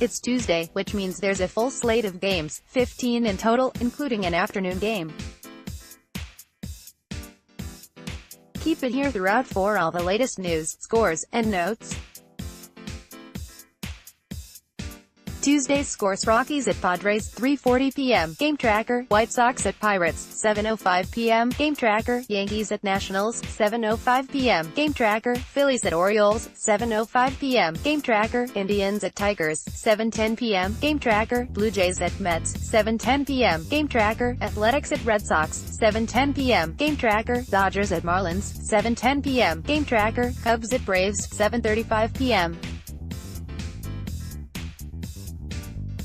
It's Tuesday, which means there's a full slate of games, 15 in total, including an afternoon game. Keep it here throughout for all the latest news, scores, and notes. Tuesday's scoresRockies at Padres, 3:40 p.m. GameTracker. White Sox at Pirates, 7:05 p.m. GameTracker. Yankees at Nationals, 7:05 p.m. GameTracker. Phillies at Orioles, 7:05 p.m. GameTracker. Indians at Tigers, 7:10 p.m. GameTracker. Blue Jays at Mets, 7:10 p.m. GameTracker. Athletics at Red Sox, 7:10 p.m. GameTracker. Dodgers at Marlins, 7:10 p.m. GameTracker. Cubs at Braves, 7:35 p.m.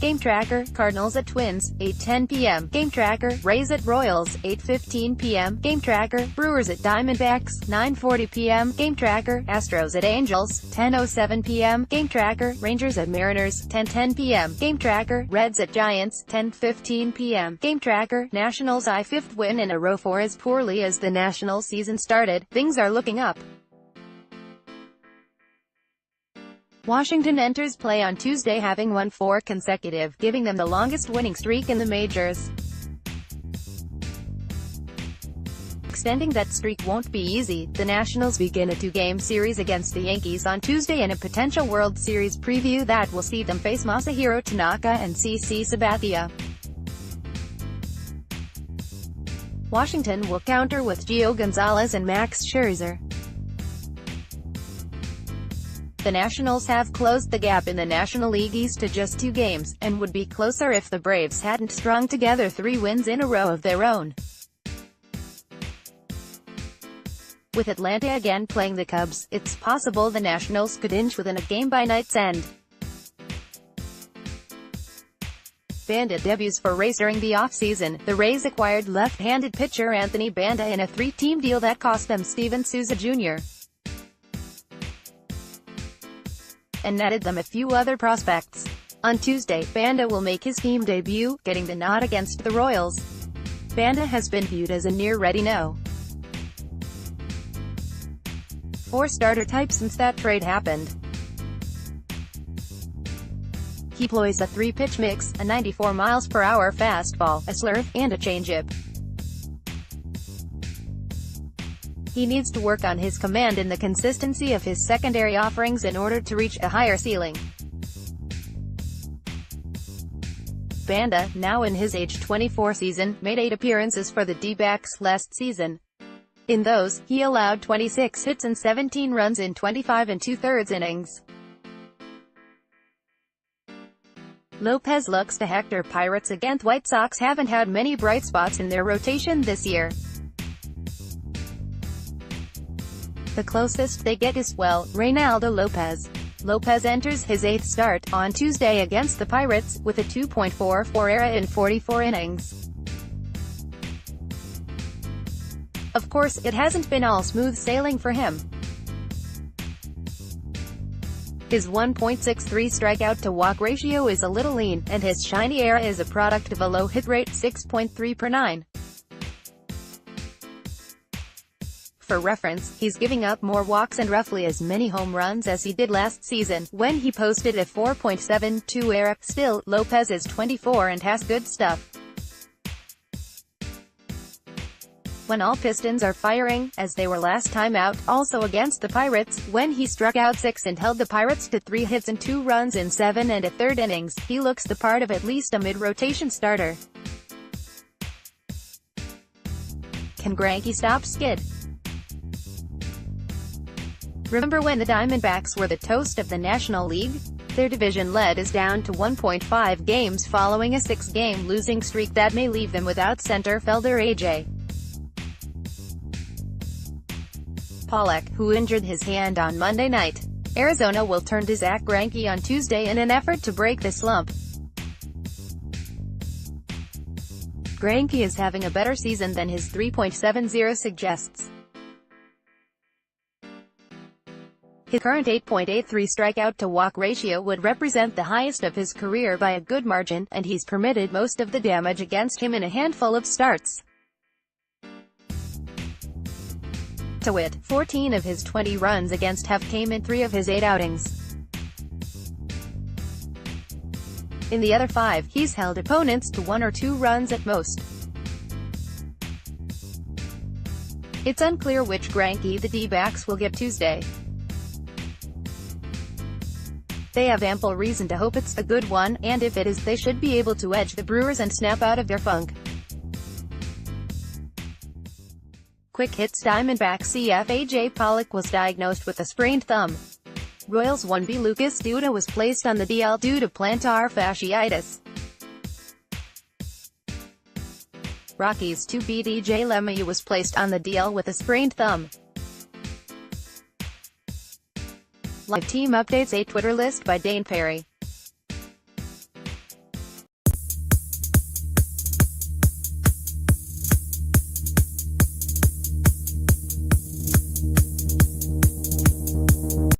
GameTracker. Cardinals at Twins, 8:10 p.m. GameTracker. Rays at Royals, 8:15 p.m. GameTracker. Brewers at Diamondbacks, 9:40 p.m. GameTracker. Astros at Angels, 10:07 p.m. GameTracker. Rangers at Mariners, 10:10 p.m. GameTracker. Reds at Giants, 10:15 p.m. GameTracker. Nationals' fifth win in a row. For as poorly as the national season started, things are looking up. Washington enters play on Tuesday having won 4 consecutive, giving them the longest winning streak in the majors. Extending that streak won't be easy. The Nationals begin a 2-game series against the Yankees on Tuesday in a potential World Series preview that will see them face Masahiro Tanaka and CC Sabathia. Washington will counter with Gio Gonzalez and Max Scherzer. The Nationals have closed the gap in the National League East to just 2 games, and would be closer if the Braves hadn't strung together 3 wins in a row of their own. With Atlanta again playing the Cubs, it's possible the Nationals could inch within a game by night's end. Banda debuts for Rays during the offseason. The Rays acquired left-handed pitcher Anthony Banda in a 3-team deal that cost them Steven Souza Jr. and netted them a few other prospects. On Tuesday, Banda will make his team debut, getting the nod against the Royals. Banda has been viewed as a near-ready no. 4-starter type since that trade happened. He employs a 3-pitch mix, a 94 mph fastball, a slurve, and a changeup. He needs to work on his command and the consistency of his secondary offerings in order to reach a higher ceiling. Banda, now in his age 24 season, made 8 appearances for the D-backs last season. In those, he allowed 26 hits and 17 runs in 25 2/3 innings. Lopez looks to Hector. Pirates against White Sox haven't had many bright spots in their rotation this year. The closest they get is, well, Reynaldo Lopez. Lopez enters his 8th start, on Tuesday against the Pirates, with a 2.44 ERA in 44 innings. Of course, it hasn't been all smooth sailing for him. His 1.63 strikeout-to-walk ratio is a little lean, and his shiny ERA is a product of a low hit rate, 6.3 per 9. For reference, he's giving up more walks and roughly as many home runs as he did last season, when he posted a 4.72 ERA. Still, Lopez is 24 and has good stuff. When all pistons are firing, as they were last time out, also against the Pirates, when he struck out 6 and held the Pirates to 3 hits and 2 runs in 7 1/3 innings, he looks the part of at least a mid-rotation starter. Can Greinke stop Skid? Remember when the Diamondbacks were the toast of the National League? Their division lead is down to 1.5 games following a 6-game losing streak that may leave them without center fielder A.J. Pollock, who injured his hand on Monday night. Arizona will turn to Zack Greinke on Tuesday in an effort to break the slump. Greinke is having a better season than his 3.70 suggests. His current 8.83 strikeout-to-walk ratio would represent the highest of his career by a good margin, and he's permitted most of the damage against him in a handful of starts. To wit, 14 of his 20 runs against have came in 3 of his 8 outings. In the other 5, he's held opponents to 1 or 2 runs at most. It's unclear which Greinke the D-backs will get Tuesday. They have ample reason to hope it's a good one, and if it is, they should be able to edge the Brewers and snap out of their funk. Quick hits. Diamondback CF AJ Pollock was diagnosed with a sprained thumb. Royals 1B Lucas Duda was placed on the DL due to plantar fasciitis. Rockies 2B DJ LeMahieu was placed on the DL with a sprained thumb. Live team updates. A Twitter list by Dane Perry.